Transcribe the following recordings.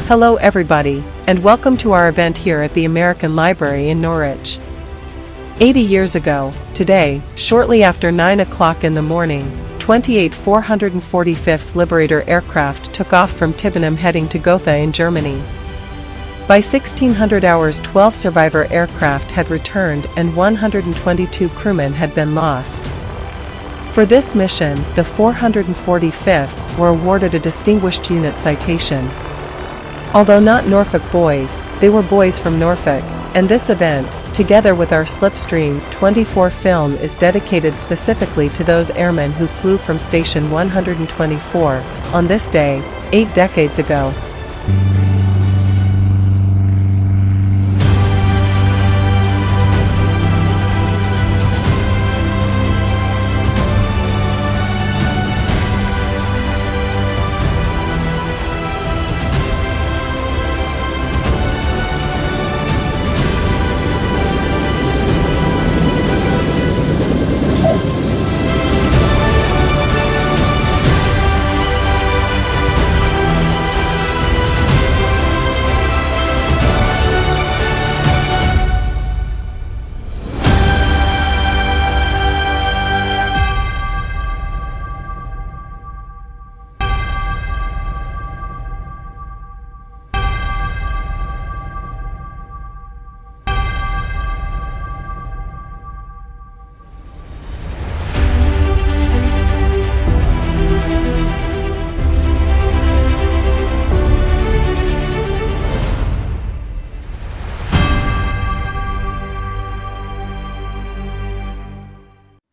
Hello everybody, and welcome to our event here at the American Library in Norwich. 80 years ago, today, shortly after 9 o'clock in the morning, 28 445th Liberator aircraft took off from Tibenham heading to Gotha in Germany. By 1600 hours 12 survivor aircraft had returned and 122 crewmen had been lost. For this mission, the 445th were awarded a Distinguished Unit Citation. Although not Norfolk boys, they were boys from Norfolk, and this event, together with our Slipstream 24 film, is dedicated specifically to those airmen who flew from Station 124, on this day, 8 decades ago.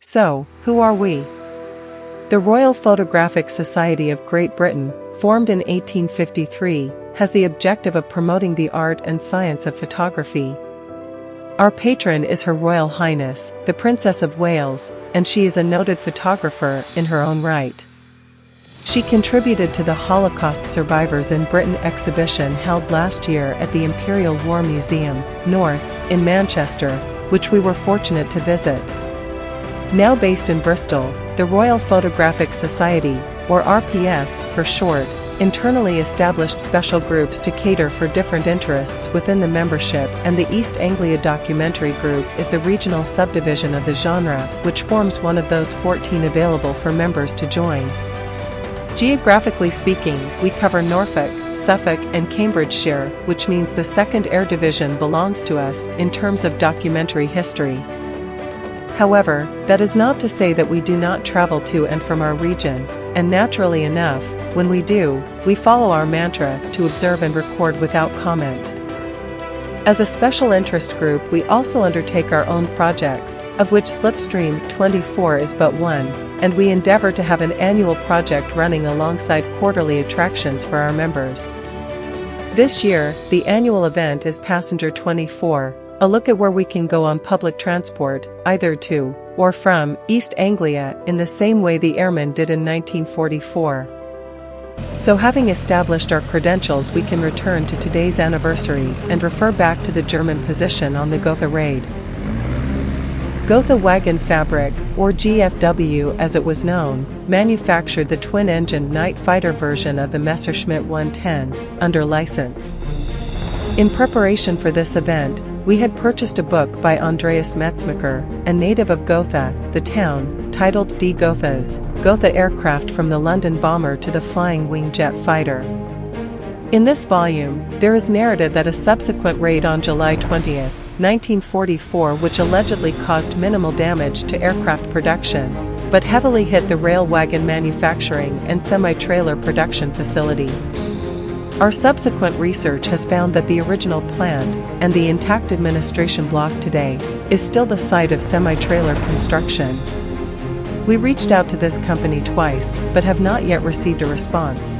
So, who are we? The Royal Photographic Society of Great Britain, formed in 1853, has the objective of promoting the art and science of photography. Our patron is Her Royal Highness, the Princess of Wales, and she is a noted photographer in her own right. She contributed to the Holocaust Survivors in Britain exhibition held last year at the Imperial War Museum, North, in Manchester, which we were fortunate to visit. Now based in Bristol, the Royal Photographic Society, or RPS for short, internally established special groups to cater for different interests within the membership, and the East Anglia Documentary Group is the regional subdivision of the genre, which forms one of those 14 available for members to join. Geographically speaking, we cover Norfolk, Suffolk and Cambridgeshire, which means the 2nd Air Division belongs to us in terms of documentary history. However, that is not to say that we do not travel to and from our region, and naturally enough, when we do, we follow our mantra to observe and record without comment. As a special interest group, we also undertake our own projects, of which Slipstream 24 is but one, and we endeavor to have an annual project running alongside quarterly attractions for our members. This year, the annual event is Passenger 24, a look at where we can go on public transport, either to or from East Anglia in the same way the airmen did in 1944. So having established our credentials, we can return to today's anniversary and refer back to the German position on the Gotha Raid. Gotha Wagon Fabric, or GFW as it was known, manufactured the twin-engined night fighter version of the Messerschmitt 110, under license. In preparation for this event, we had purchased a book by Andreas Metzmacher, a native of Gotha, the town, titled Die Gothas, Gotha Aircraft from the London Bomber to the Flying Wing Jet Fighter. In this volume, there is narrated that a subsequent raid on July 20, 1944, which allegedly caused minimal damage to aircraft production, but heavily hit the rail wagon manufacturing and semi-trailer production facility. Our subsequent research has found that the original plant, and the intact administration block today, is still the site of semi-trailer construction. We reached out to this company twice, but have not yet received a response.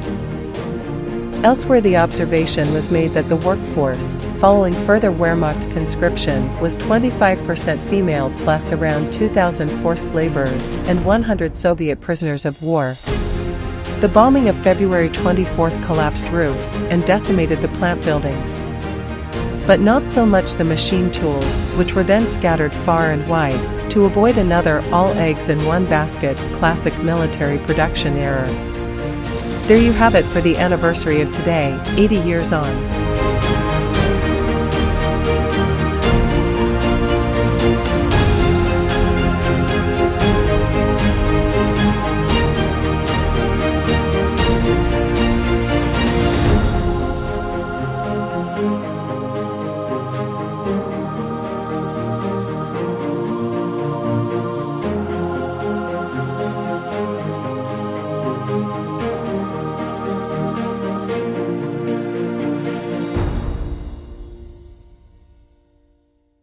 Elsewhere, the observation was made that the workforce, following further Wehrmacht conscription, was 25% female plus around 2,000 forced laborers and 100 Soviet prisoners of war. The bombing of February 24 collapsed roofs and decimated the plant buildings. But not so much the machine tools, which were then scattered far and wide, to avoid another all eggs in one basket classic military production error. There you have it for the anniversary of today, 80 years on.